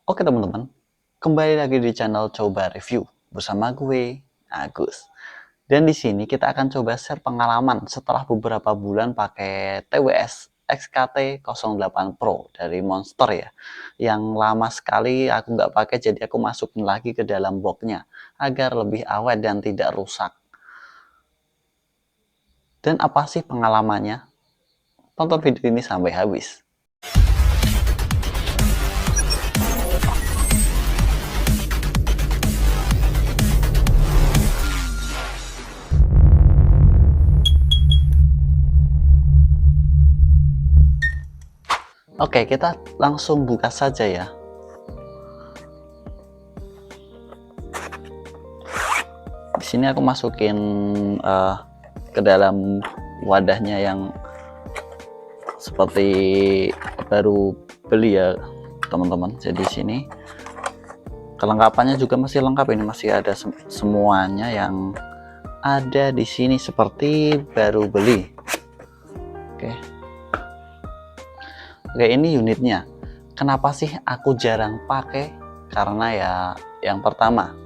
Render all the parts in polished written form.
Oke teman-teman, kembali lagi di channel Coba Review bersama gue, Agus. Dan di sini kita akan coba share pengalaman setelah beberapa bulan pakai TWS XKT08 Pro dari Monster ya. Yang lama sekali aku nggak pakai, jadi aku masukin lagi ke dalam boxnya agar lebih awet dan tidak rusak. Dan apa sih pengalamannya? Tonton video ini sampai habis. Oke, kita langsung buka saja ya. Di sini aku masukin ke dalam wadahnya yang seperti baru beli ya teman-teman. Jadi sini kelengkapannya juga masih lengkap, ini masih ada semuanya yang ada di sini seperti baru beli. Oke. Oke, ini unitnya. Kenapa sih aku jarang pakai? Karena ya yang pertama,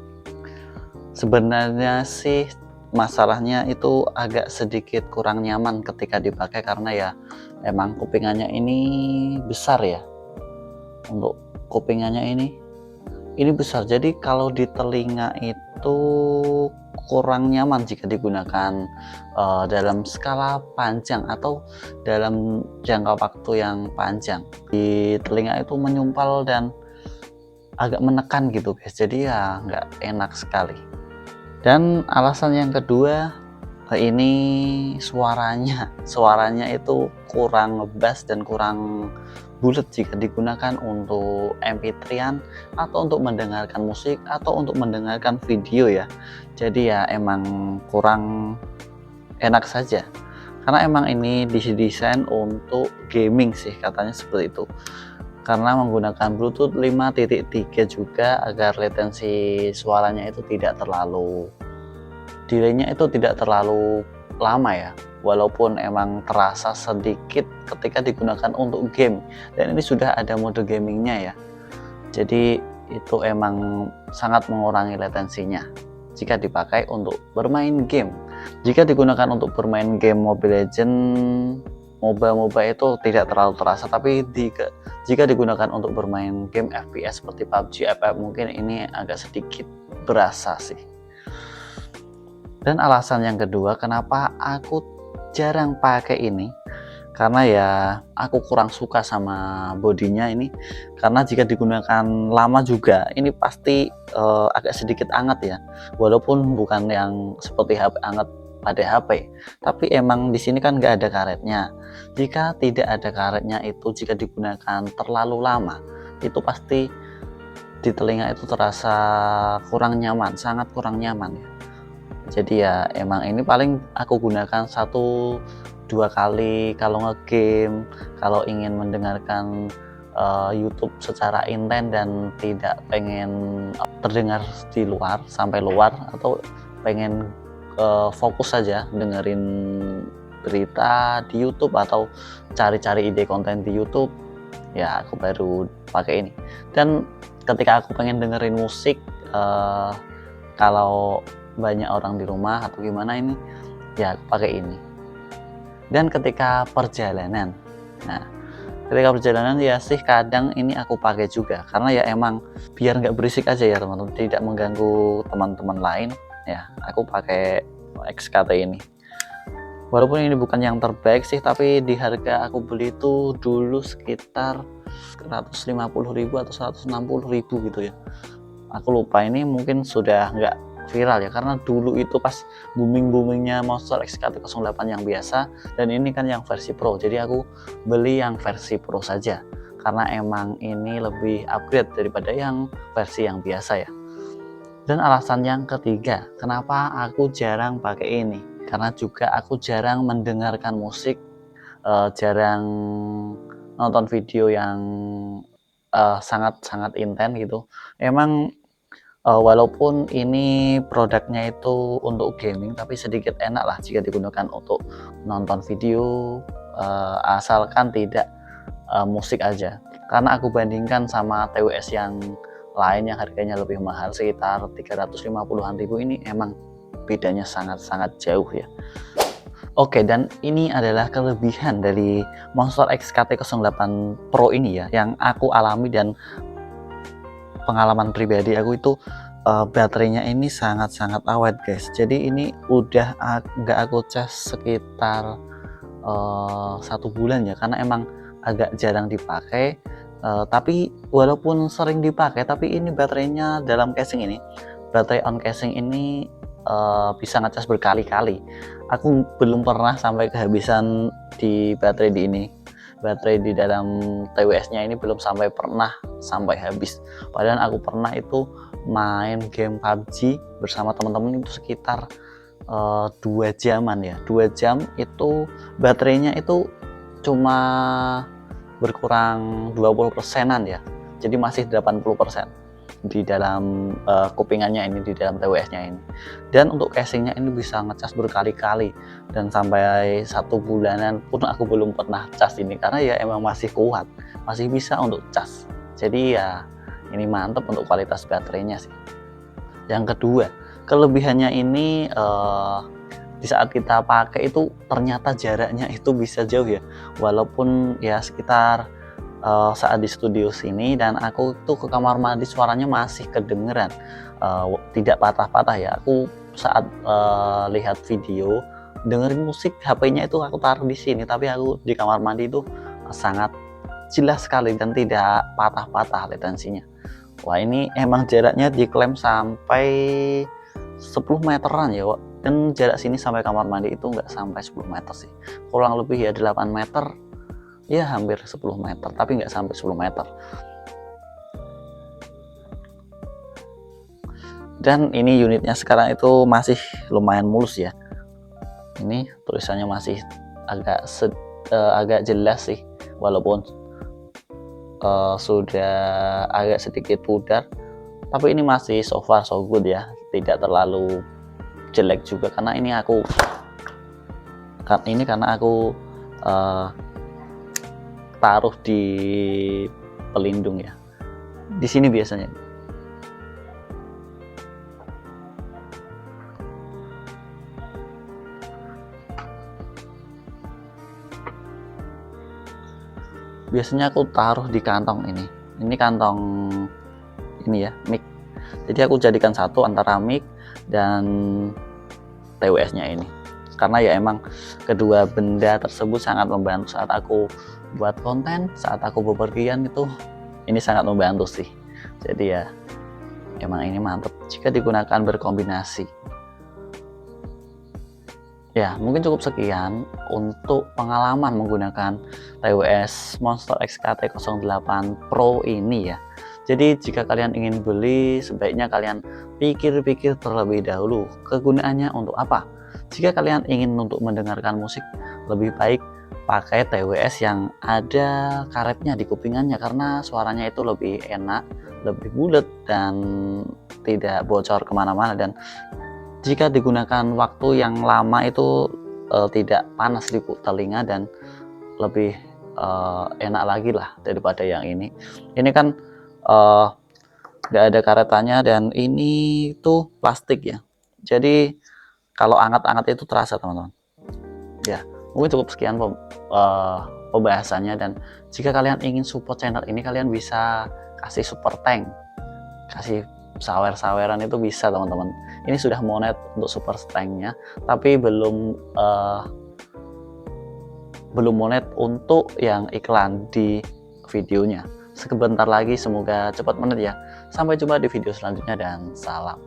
sebenarnya sih masalahnya itu agak sedikit kurang nyaman ketika dipakai karena ya emang kupingannya ini besar ya. Untuk kupingannya ini besar, jadi kalau di telinga itu kurang nyaman jika digunakan dalam skala panjang atau dalam jangka waktu yang panjang. Di telinga itu menyumpal dan agak menekan gitu guys, jadi ya nggak enak sekali. Dan alasan yang kedua, ini suaranya itu kurang ngebas dan kurang bulat jika digunakan untuk MP3-an atau untuk mendengarkan musik atau untuk mendengarkan video ya. Jadi ya emang kurang enak saja, karena emang ini didesain untuk gaming sih, katanya seperti itu, karena menggunakan Bluetooth 5.3 juga agar latensi suaranya itu tidak terlalu, delaynya itu tidak terlalu lama ya, walaupun emang terasa sedikit ketika digunakan untuk game, dan ini sudah ada mode gamingnya ya, jadi itu emang sangat mengurangi latensinya jika dipakai untuk bermain game. Jika digunakan untuk bermain game Mobile Legends, MOBA itu tidak terlalu terasa, tapi jika digunakan untuk bermain game FPS seperti PUBG, FF, mungkin ini agak sedikit berasa sih. Dan alasan yang kedua kenapa aku jarang pakai ini, karena ya aku kurang suka sama bodinya ini, karena jika digunakan lama juga ini pasti agak sedikit anget ya, walaupun bukan yang seperti HP anget pada HP, tapi emang di sini kan nggak ada karetnya. Jika tidak ada karetnya itu, jika digunakan terlalu lama itu pasti di telinga itu terasa kurang nyaman, sangat kurang nyaman ya. Jadi ya emang ini paling aku gunakan 1-2 kali kalau ngegame, kalau ingin mendengarkan YouTube secara intens dan tidak pengen terdengar di luar sampai luar, atau pengen fokus saja dengerin berita di YouTube atau cari-cari ide konten di YouTube, ya aku baru pakai ini. Dan ketika aku pengen dengerin musik, kalau banyak orang di rumah atau gimana, ini ya aku pakai ini. Dan ketika perjalanan, nah ketika perjalanan ya sih kadang ini aku pakai juga, karena ya emang biar nggak berisik aja ya teman-teman, tidak mengganggu teman-teman lain ya, aku pakai XKT ini. Walaupun ini bukan yang terbaik sih, tapi di harga aku beli itu dulu sekitar 150.000 atau 160.000 gitu ya, aku lupa. Ini mungkin sudah nggak viral ya, karena dulu itu pas boomingnya Monster XKT08 yang biasa, dan ini kan yang versi Pro, jadi aku beli yang versi Pro saja karena emang ini lebih upgrade daripada yang versi yang biasa ya. Dan alasan yang ketiga kenapa aku jarang pakai ini, karena juga aku jarang mendengarkan musik, jarang nonton video yang sangat-sangat intens gitu. Emang walaupun ini produknya itu untuk gaming, tapi sedikit enak lah jika digunakan untuk nonton video, asalkan tidak musik aja, karena aku bandingkan sama TWS yang lain yang harganya lebih mahal sekitar 350-an ribu, ini emang bedanya sangat-sangat jauh ya. Oke, dan ini adalah kelebihan dari Monster X KT08 Pro ini ya, yang aku alami dan pengalaman pribadi aku itu baterainya ini sangat-sangat awet guys. Jadi ini udah nggak aku cas sekitar 1 bulan ya, karena emang agak jarang dipakai. Tapi walaupun sering dipakai, tapi ini baterainya dalam casing ini, baterai on casing ini bisa ngecas berkali-kali. Aku belum pernah sampai kehabisan di baterai di ini. Baterai di dalam TWS-nya ini belum pernah sampai habis. Padahal aku pernah itu main game PUBG bersama teman-teman itu sekitar 2 jaman ya. 2 jam itu baterainya itu cuma berkurang 20%-an ya. Jadi masih 80% di dalam kupingannya ini, di dalam TWS-nya ini. Dan untuk casingnya ini bisa ngecas berkali-kali, dan sampai 1 bulanan pun aku belum pernah cas ini, karena ya emang masih kuat, masih bisa untuk cas. Jadi ya ini mantep untuk kualitas baterainya sih. Yang kedua, kelebihannya ini di saat kita pakai itu ternyata jaraknya itu bisa jauh ya, walaupun ya sekitar saat di studio sini dan aku tuh ke kamar mandi suaranya masih kedengeran, tidak patah-patah ya. Aku saat lihat video dengerin musik, HP-nya itu aku taruh di sini, tapi aku di kamar mandi itu sangat jelas sekali dan tidak patah-patah retensinya. Wah, ini emang jaraknya diklaim sampai 10 meteran ya, dan jarak sini sampai kamar mandi itu nggak sampai 10 meter sih, kurang lebih ya 8 meter ya, hampir 10 meter, tapi nggak sampai 10 meter. Dan ini unitnya sekarang itu masih lumayan mulus ya, ini tulisannya masih agak jelas sih, walaupun sudah agak sedikit pudar, tapi ini masih so far so good ya, tidak terlalu jelek juga, karena ini karena aku taruh di pelindung ya, di sini biasanya. Biasanya aku taruh di kantong ini kantong ini ya, mic. Jadi aku jadikan satu antara mic dan TWS-nya ini, karena ya emang kedua benda tersebut sangat membantu saat aku buat konten, saat aku bepergian itu ini sangat membantu sih. Jadi ya emang ini mantap jika digunakan berkombinasi. Ya, mungkin cukup sekian untuk pengalaman menggunakan TWS Monster X KT08 Pro ini ya. Jadi jika kalian ingin beli, sebaiknya kalian pikir-pikir terlebih dahulu kegunaannya untuk apa. Jika kalian ingin untuk mendengarkan musik, lebih baik pakai TWS yang ada karetnya di kupingannya, karena suaranya itu lebih enak, lebih bulat dan tidak bocor kemana-mana. Dan jika digunakan waktu yang lama itu tidak panas di telinga dan lebih enak lagi lah daripada yang ini. Ini kan nggak ada karetannya dan ini tuh plastik ya. Jadi kalau anget-anget itu terasa teman-teman. Ya, mungkin cukup sekian pembahasannya, dan jika kalian ingin support channel ini, kalian bisa kasih super thank, kasih sawer-saweran itu bisa teman-teman. Ini sudah monet untuk super thanknya, tapi belum monet untuk yang iklan di videonya. Sebentar lagi, semoga cepat monet ya. Sampai jumpa di video selanjutnya dan salam.